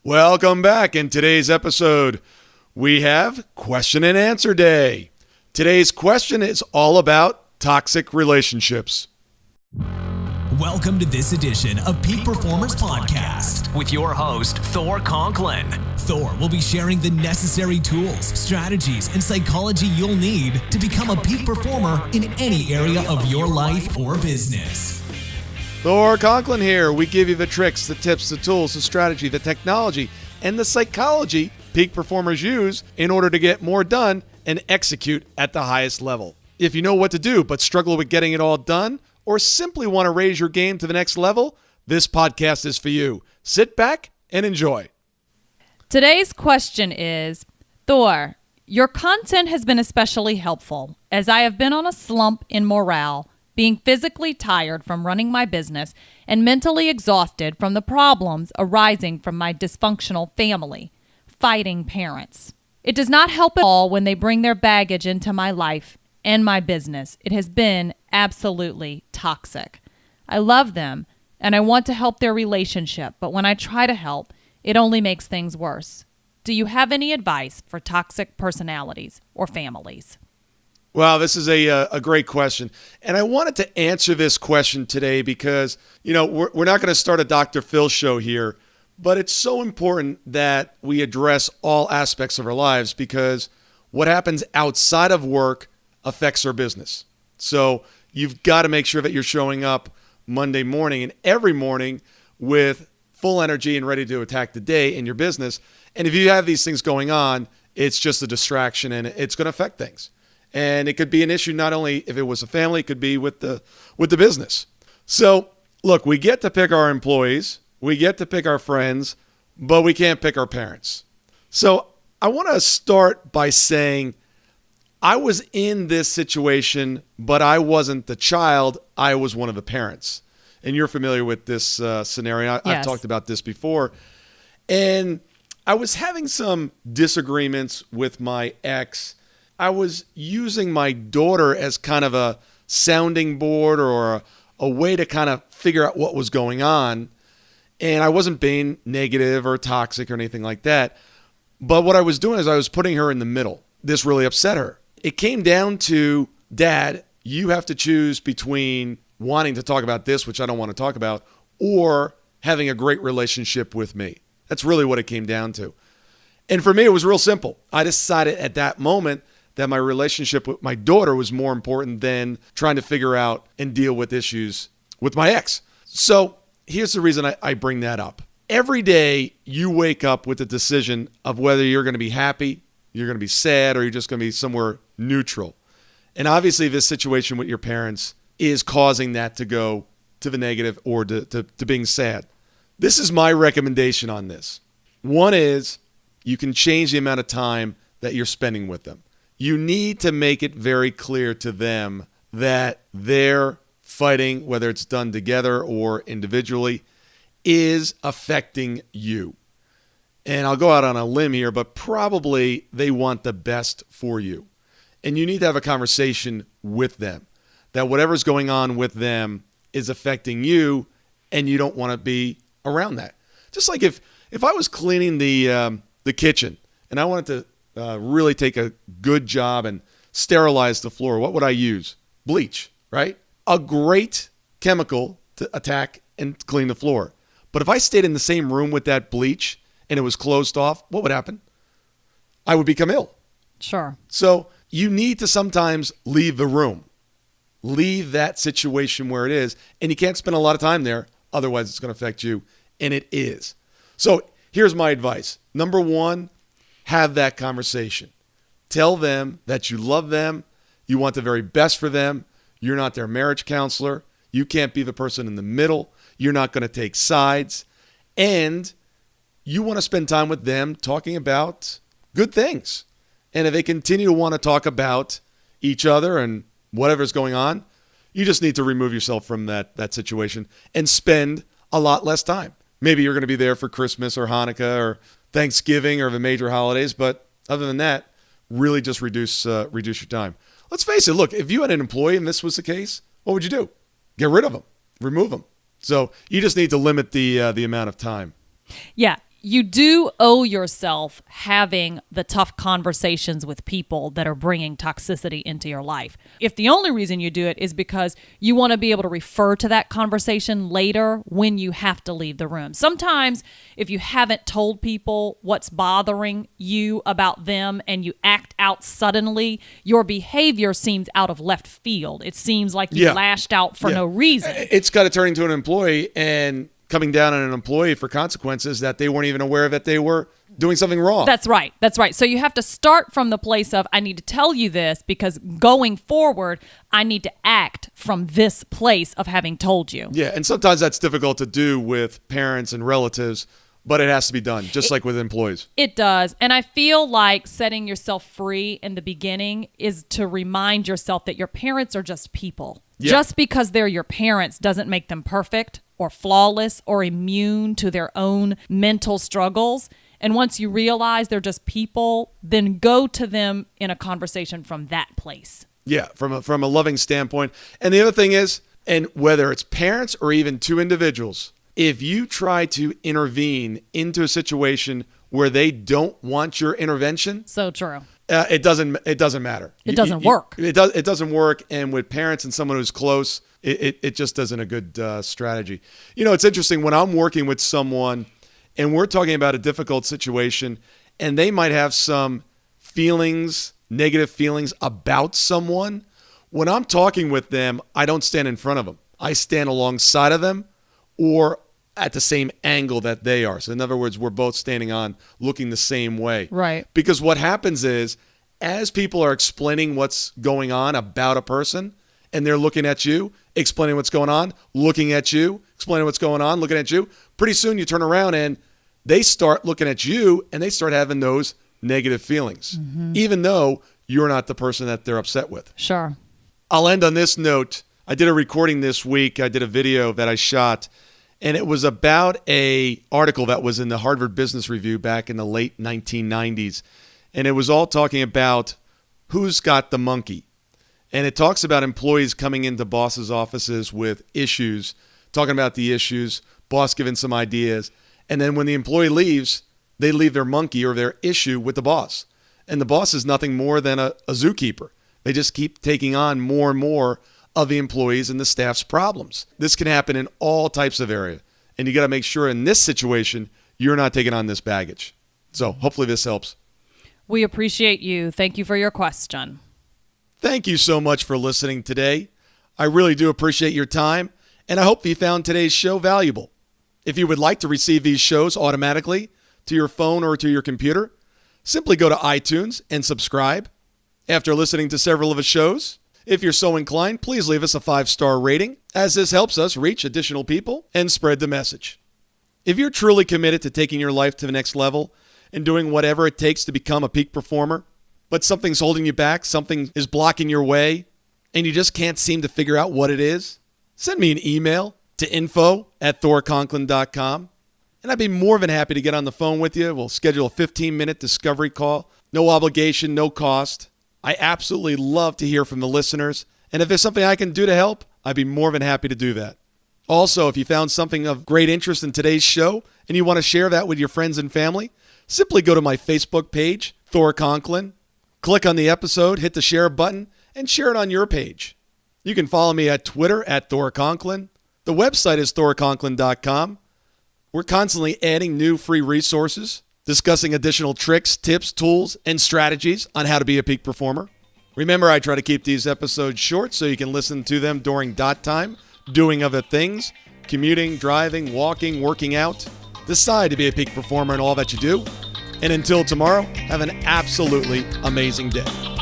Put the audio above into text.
Welcome back. In today's episode, we have Question and Answer Day. Today's question is all about toxic relationships. Welcome to this edition of Peak Performers Podcast with your host, Thor Conklin. Thor will be sharing the necessary tools, strategies, and psychology you'll need to become a peak performer in any area of your life or business. Thor Conklin here. We give you the tricks, the tips, the tools, the strategy, the technology, and the psychology peak performers use in order to get more done and execute at the highest level. If you know what to do but struggle with getting it all done, or simply want to raise your game to the next level, this podcast is for you. Sit back and enjoy. Today's question is, Thor, your content has been especially helpful as I have been on a slump in morale, being physically tired from running my business and mentally exhausted from the problems arising from my dysfunctional family, fighting parents. It does not help at all when they bring their baggage into my life and my business. It has been absolutely toxic. I love them and I want to help their relationship, but when I try to help, it only makes things worse. Do you have any advice for toxic personalities or families? Wow, this is a great question. And I wanted to answer this question today because, we're not going to start a Dr. Phil show here, but it's so important that we address all aspects of our lives because what happens outside of work affects our business. So you've got to make sure that you're showing up Monday morning and every morning with full energy and ready to attack the day in your business. And if you have these things going on, it's just a distraction and it's going to affect things. And it could be an issue not only if it was a family, it could be with the business. So look, we get to pick our employees, we get to pick our friends, but we can't pick our parents. So I want to start by saying I was in this situation, but I wasn't the child. I was one of the parents. And you're familiar with this scenario. Yes. I've talked about this before. And I was having some disagreements with my ex. I was using my daughter as kind of a sounding board or a way to kind of figure out what was going on. And I wasn't being negative or toxic or anything like that. But what I was doing is I was putting her in the middle. This really upset her. It came down to, Dad, you have to choose between wanting to talk about this, which I don't want to talk about, or having a great relationship with me. That's really what it came down to. And for me, it was real simple. I decided at that moment that my relationship with my daughter was more important than trying to figure out and deal with issues with my ex. So here's the reason I bring that up. Every day you wake up with the decision of whether you're going to be happy, you're going to be sad, or you're just going to be somewhere neutral. And obviously this situation with your parents is causing that to go to the negative or to being sad. This is my recommendation on this. One is you can change the amount of time that you're spending with them. You need to make it very clear to them that their fighting, whether it's done together or individually, is affecting you. And I'll go out on a limb here, but probably they want the best for you. And you need to have a conversation with them that whatever's going on with them is affecting you and you don't want to be around that. Just like if I was cleaning the kitchen and I wanted to really take a good job and sterilize the floor, what would I use? Bleach, right? A great chemical to attack and clean the floor. But if I stayed in the same room with that bleach and it was closed off, what would happen? I would become ill. Sure. So you need to sometimes leave the room. Leave that situation where it is. And you can't spend a lot of time there. Otherwise, it's going to affect you. And it is. So here's my advice. Number one, have that conversation. Tell them that you love them. You want the very best for them. You're not their marriage counselor. You can't be the person in the middle. You're not going to take sides. And you want to spend time with them talking about good things. And if they continue to want to talk about each other and whatever's going on, you just need to remove yourself from that situation and spend a lot less time. Maybe you're going to be there for Christmas or Hanukkah or Thanksgiving or the major holidays, but other than that, really just reduce your time. Let's face it. Look, if you had an employee and this was the case, what would you do? Get rid of them, remove them. So you just need to limit the amount of time. Yeah. You do owe yourself having the tough conversations with people that are bringing toxicity into your life. If the only reason you do it is because you want to be able to refer to that conversation later when you have to leave the room. Sometimes if you haven't told people what's bothering you about them and you act out suddenly, your behavior seems out of left field. It seems like you lashed out for no reason. It's got to turn into an employee and coming down on an employee for consequences that they weren't even aware of, that they were doing something wrong. That's right. So you have to start from the place of, I need to tell you this because going forward, I need to act from this place of having told you. Yeah, and sometimes that's difficult to do with parents and relatives, but it has to be done, just like with employees. It does. And I feel like setting yourself free in the beginning is to remind yourself that your parents are just people. Yeah. Just because they're your parents doesn't make them perfect or flawless or immune to their own mental struggles. And once you realize they're just people, then go to them in a conversation from that place. Yeah, from a loving standpoint. And the other thing is, and whether it's parents or even two individuals, if you try to intervene into a situation where they don't want your intervention, so true. It doesn't matter. It doesn't work. It doesn't work. And with parents and someone who's close, it just isn't a good strategy. You know, it's interesting when I'm working with someone and we're talking about a difficult situation and they might have some feelings, negative feelings about someone. When I'm talking with them, I don't stand in front of them. I stand alongside of them or at the same angle that they are. So in other words, we're both standing on looking the same way. Right. Because what happens is, as people are explaining what's going on about a person, and they're looking at you, explaining what's going on, looking at you, explaining what's going on, looking at you, pretty soon you turn around and they start looking at you and they start having those negative feelings, even though you're not the person that they're upset with. Sure. I'll end on this note. I did a recording this week. I did a video that I shot, and it was about a article that was in the Harvard Business Review back in the late 1990s. And it was all talking about who's got the monkey. And it talks about employees coming into bosses' offices with issues, talking about the issues, boss giving some ideas. And then when the employee leaves, they leave their monkey or their issue with the boss. And the boss is nothing more than a zookeeper. They just keep taking on more and more of the employees and the staff's problems. This can happen in all types of areas. And you got to make sure in this situation, you're not taking on this baggage. So hopefully this helps. We appreciate you. Thank you for your question. Thank you so much for listening today. I really do appreciate your time, and I hope you found today's show valuable. If you would like to receive these shows automatically to your phone or to your computer, simply go to iTunes and subscribe. After listening to several of the shows, if you're so inclined, please leave us a 5-star rating, as this helps us reach additional people and spread the message. If you're truly committed to taking your life to the next level and doing whatever it takes to become a peak performer, but something's holding you back, something is blocking your way, and you just can't seem to figure out what it is, send me an email to info@thorconklin.com, and I'd be more than happy to get on the phone with you. We'll schedule a 15-minute discovery call. No obligation, no cost. I absolutely love to hear from the listeners, and if there's something I can do to help, I'd be more than happy to do that. Also, if you found something of great interest in today's show and you want to share that with your friends and family, simply go to my Facebook page, Thor Conklin, click on the episode, hit the share button, and share it on your page. You can follow me at Twitter at Thor Conklin. The website is thorconklin.com. We're constantly adding new free resources, discussing additional tricks, tips, tools, and strategies on how to be a peak performer. Remember, I try to keep these episodes short so you can listen to them during dot time, doing other things, commuting, driving, walking, working out. Decide to be a peak performer in all that you do. And until tomorrow, have an absolutely amazing day.